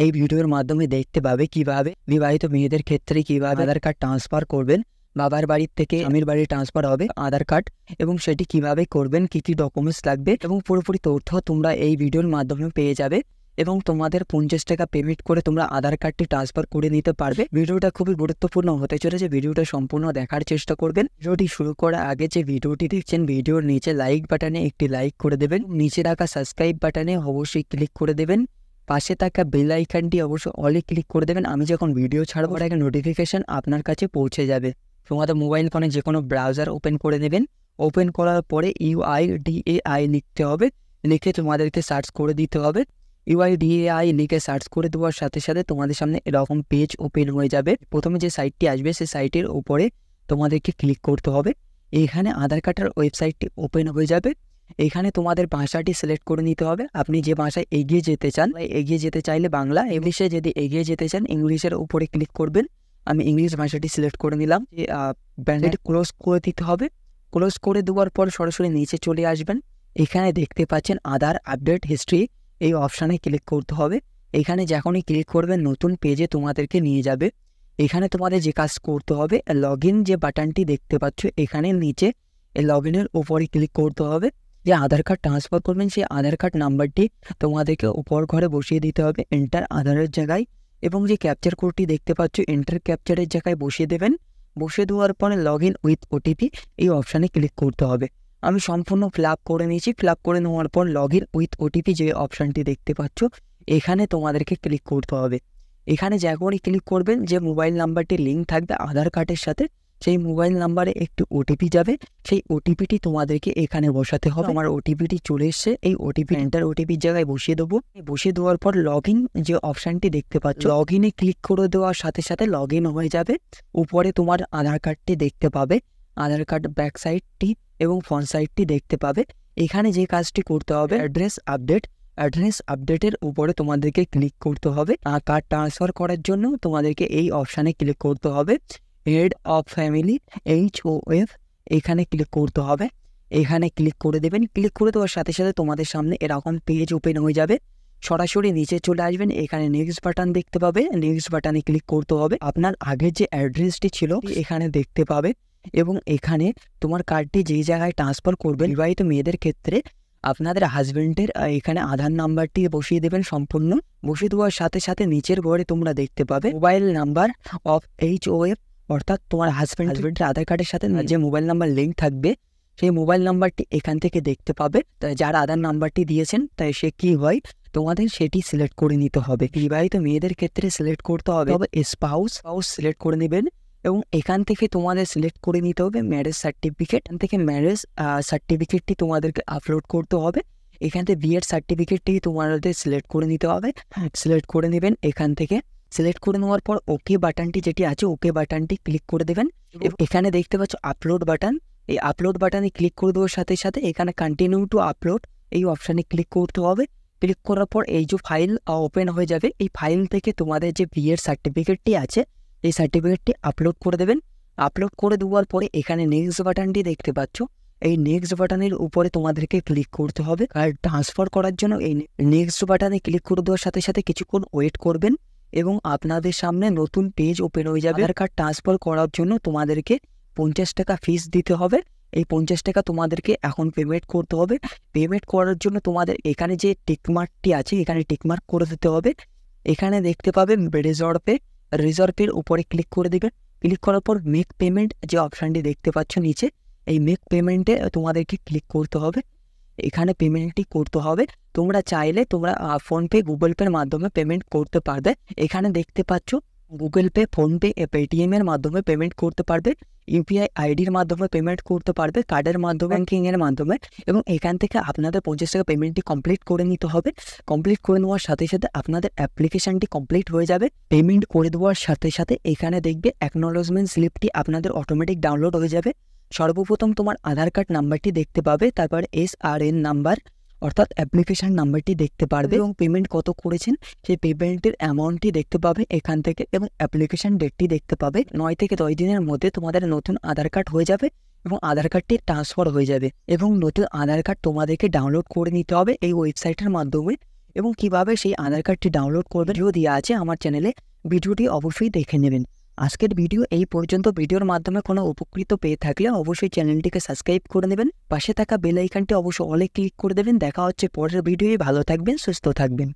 এই ভিডিওর মাধ্যমে দেখতে পাবে কিভাবে বিবাহিত মেয়েদের ক্ষেত্রে কিভাবে আধার কার্ড ট্রান্সফার করবেন। বাবার বাড়ির থেকে স্বামীর বাড়ি ট্রান্সফার হবে আধার কার্ড, এবং সেটি কিভাবে করবেন, কি কি ডকুমেন্টস লাগবে এবং পুরোপুরি তথ্য তোমরা এই ভিডিওর মাধ্যমে পেয়ে যাবে। এবং তোমাদের 50 টাকা পেমেন্ট করে তোমরা আধার কার্ডটি ট্রান্সফার করে নিতে পারবে। ভিডিওটা খুবই গুরুত্বপূর্ণ হতে চলেছে, ভিডিওটা সম্পূর্ণ দেখার চেষ্টা করবেন। ভিডিওটি শুরু করার আগে যে ভিডিওটি দেখছেন, ভিডিওর নিচে লাইক বাটনে একটি লাইক করে দেবেন, নিচে রাখা সাবস্ক্রাইব বাটনে অবশ্যই ক্লিক করে দেবেন, পাশে থাকা বেল আইকনটি অবশ্যই অলে ক্লিক করে দেবেন। আমি যখন ভিডিও ছাড়বো একটা নোটিফিকেশন আপনার কাছে পৌঁছে যাবে। তোমাদের মোবাইল ফোনে যে কোনো ব্রাউজার ওপেন করে নেবেন, ওপেন করার পরে UIDAI লিখতে হবে, লিখে তোমাদেরকে সার্চ করে দিতে হবে। UIDAI লিখে সার্চ করে দেওয়ার সাথে সাথে তোমাদের সামনে এরকম পেজ ওপেন হয়ে যাবে। প্রথমে যে সাইটটি আসবে সেই সাইটের উপরে তোমাদেরকে ক্লিক করতে হবে। এইখানে আধার কার্ডের ওয়েবসাইটটি ওপেন হয়ে যাবে। এখানে তোমাদের ভাষাটি সিলেক্ট করে নিতে হবে, আপনি যে ভাষায় এগিয়ে যেতে চান। এগিয়ে যেতে চাইলে বাংলা, ইংলিশে যদি এগিয়ে যেতে চান ইংলিশের উপরে ক্লিক করবেন। আমি ইংলিশ ভাষাটি সিলেক্ট করে নিলাম। ব্যানারটি ক্লোজ করে দিতে হবে। ক্লোজ করে দেওয়ার পর সরাসরি নিচে চলে আসবেন। এখানে দেখতে পাচ্ছেন আধার আপডেট হিস্ট্রি, এই অপশানে ক্লিক করতে হবে। এখানে যখনই ক্লিক করবেন নতুন পেজে তোমাদেরকে নিয়ে যাবে। এখানে তোমাদের যে কাজ করতে হবে, লগ ইন যে বাটনটি দেখতে পাচ্ছ এখানে নিচে, এই লগ ইনের উপরে ক্লিক করতে হবে। যে আধার কার্ড ট্রান্সফার করবেন সেই আধার কার্ড নাম্বারটি তোমাদেরকে উপর ঘরে বসিয়ে দিতে হবে এন্টার আধারের জায়গায়, এবং যে ক্যাপচার কোডটি দেখতে পাচ্ছ এন্টার ক্যাপচারের জায়গায় বসিয়ে দেবেন। বসিয়ে দেওয়ার পরে লগ ইন উইথ OTP এই অপশানে ক্লিক করতে হবে। আমি সম্পূর্ণ ফিল আপ করে নিয়েছি। ফিল আপ করে নেওয়ার পর লগ ইন উইথ OTP যে অপশানটি দেখতে পাচ্ছ এখানে তোমাদেরকে ক্লিক করতে হবে। এখানে যখনই ক্লিক করবেন যে মোবাইল নাম্বারটি লিঙ্ক থাকবে আধার কার্ডের সাথে, সেই মোবাইল নাম্বারে একটি OTP যাবে। সেই OTPটি তোমাদেরকে এখানে বসাতে হবে। আমার OTPটি চলে এসছে, এই OTP এন্টার OTPর জায়গায় বসিয়ে দেবো। বসিয়ে দেওয়ার পর লগ ইন যে অপশানটি দেখতে পাচ্ছ, লগ ইনে ক্লিক করে দেওয়ার সাথে সাথে লগ ইন হয়ে যাবে। উপরে তোমার আধার কার্ডটি দেখতে পাবে, আধার কার্ড ব্যাক সাইডটি এবং ফ্রন্ট সাইডটি দেখতে পাবে। এখানে যে কাজটি করতে হবে, অ্যাড্রেস আপডেটের উপরে তোমাদেরকে ক্লিক করতে হবে। কার্ড ট্রান্সফার করার জন্য তোমাদেরকে এই অপশানে ক্লিক করতে হবে। হেড অফ ফ্যামিলি HOF এখানে ক্লিক করতে হবে। এখানে ক্লিক করে দেবেন। ক্লিক করে দেওয়ার সাথে সাথে তোমাদের সামনে এরকম পেজ ওপেন হয়ে যাবে। সরাসরি নিচে চলে আসবেন, এখানে নেক্সট বাটন দেখতে পাবে, নেক্সট বাটনে ক্লিক করতে হবে। আপনার আগের যে অ্যাড্রেসটি ছিল এখানে দেখতে পাবে, এবং এখানে তোমার কার্ডটি যেই জায়গায় ট্রান্সফার করবেন বিবাহিত মেয়েদের ক্ষেত্রে আপনাদের হাজবেন্ডের এখানে আধার নাম্বারটি বসিয়ে দেবেন সম্পূর্ণ। বসিয়ে দেওয়ার সাথে সাথে নিচের ঘরে তোমরা দেখতে পাবে মোবাইল নাম্বার অফ HOF, অর্থাৎ তোমার হাজবেন্ডের আধার কার্ডের সাথে যে মোবাইল নাম্বার লিঙ্ক থাকবে সেই মোবাইল নাম্বারটি এখান থেকে দেখতে পাবে। তাই যার আধার নাম্বারটি দিয়েছেন তাই সে কি হয় তোমাদের সেটি সিলেক্ট করে নিতে হবে। বিবাহিত মেয়েদের ক্ষেত্রে সিলেক্ট করতে হবে স্পাউস সিলেক্ট করে নেবেন, এবং এখান থেকে তোমাদের সিলেক্ট করে নিতে হবে ম্যারেজ সার্টিফিকেট। এখান থেকে ম্যারেজ সার্টিফিকেটটি তোমাদেরকে আপলোড করতে হবে। এখান থেকে বিয়ের সার্টিফিকেটটি তোমাদের সিলেক্ট করে নিতে হবে। সিলেক্ট করে নেবেন। এখান থেকে সিলেক্ট করে নেওয়ার পর ওকে বাটনটি যেটি আছে ওকে বাটনটি ক্লিক করে দেবেন। এখানে দেখতে পাচ্ছ আপলোড বাটন, এই আপলোড বাটনে ক্লিক করে দেওয়ার সাথে সাথে এখানে কন্টিনিউ টু আপলোড এই অপশানে ক্লিক করতে হবে। ক্লিক করার পর এই যে ফাইল ওপেন হয়ে যাবে। এই ফাইল থেকে তোমাদের যে বিয়ের সার্টিফিকেটটি আছে এই সার্টিফিকেটটি আপলোড করে দেবেন। আপলোড করে দেওয়ার পরে এখানে নেক্সট বাটনটি দেখতে পাচ্ছ, এই নেক্সট বাটনের উপরে তোমাদেরকে ক্লিক করতে হবে কার্ড ট্রান্সফার করার জন্য। এই নেক্সট বাটনে ক্লিক করে দেওয়ার সাথে সাথে কিছুক্ষণ ওয়েট করবেন, এবং আপনাদের সামনে নতুন পেজ ওপেন হয়ে যাবে। আধার কার্ড ট্রান্সফার করার জন্য তোমাদেরকে 50 টাকা ফিস দিতে হবে। এই 50 টাকা তোমাদেরকে এখন পেমেন্ট করতে হবে। পেমেন্ট করার জন্য তোমাদের এখানে যে টিকমার্কটি আছে এখানে টিকমার্ক করে দিতে হবে। এখানে দেখতে পাবে রিজার্ভের উপরে ক্লিক করে দেবে। ক্লিক করার পর মেক পেমেন্ট যে অপশানটি দেখতে পাচ্ছ নিচে, এই মেক পেমেন্টে তোমাদেরকে ক্লিক করতে হবে। এখানে পেমেন্টটি করতে হবে। তোমরা চাইলে তোমরা ফোনপে গুগল পের মাধ্যমে পেমেন্ট করতে পারবে। এখানে দেখতে পাচ্ছ গুগল পে, ফোনপে, পেটিএম এর মাধ্যমে পেমেন্ট করতে পারবে, UPI আইডির মাধ্যমে পেমেন্ট করতে পারবে, কার্ডের মাধ্যমে, ব্যাঙ্কিংয়ের মাধ্যমে। এবং এখান থেকে আপনাদের 50 টাকা পেমেন্টটি কমপ্লিট করে নিতে হবে। কমপ্লিট করে নেওয়ার সাথে সাথে আপনাদের অ্যাপ্লিকেশানটি কমপ্লিট হয়ে যাবে। পেমেন্ট করে দেওয়ার সাথে সাথে এখানে দেখবে অ্যাকনোলেজমেন্ট স্লিপটি আপনাদের অটোমেটিক ডাউনলোড হয়ে যাবে। সর্বপ্রথম তোমার আধার কার্ড নাম্বারটি দেখতে পাবে, তারপর SRN নাম্বার অর্থাৎ অ্যাপ্লিকেশন নাম্বারটি দেখতে পারবে, এবং পেমেন্ট কত করেছেন সেই পেমেন্টের অ্যামাউন্টটি দেখতে পাবে এখান থেকে, এবং অ্যাপ্লিকেশন ডেটটি দেখতে পাবে। 9 থেকে 10 দিনের মধ্যে তোমাদের নতুন আধার কার্ড হয়ে যাবে এবং আধার কার্ডটি ট্রান্সফার হয়ে যাবে। এবং নতুন আধার কার্ড তোমাদেরকে ডাউনলোড করে নিতে হবে এই ওয়েবসাইটের মাধ্যমে। এবং কিভাবে সেই আধার কার্ডটি ডাউনলোড করবেন ভিডিও দেওয়া আছে আমার চ্যানেলে, ভিডিওটি অবশ্যই দেখে নেবেন। আজকের ভিডিও এই পর্যন্ত। ভিডিওর মাধ্যমে কোনো উপকৃত পেয়ে থাকলে অবশ্যই চ্যানেলটিকে সাবস্ক্রাইব করে নেবেন, পাশে থাকা বেল আইকনটি অবশ্যই অলে ক্লিক করে দেবেন। দেখা হচ্ছে পরের ভিডিওয়ে। ভালো থাকবেন, সুস্থ থাকবেন।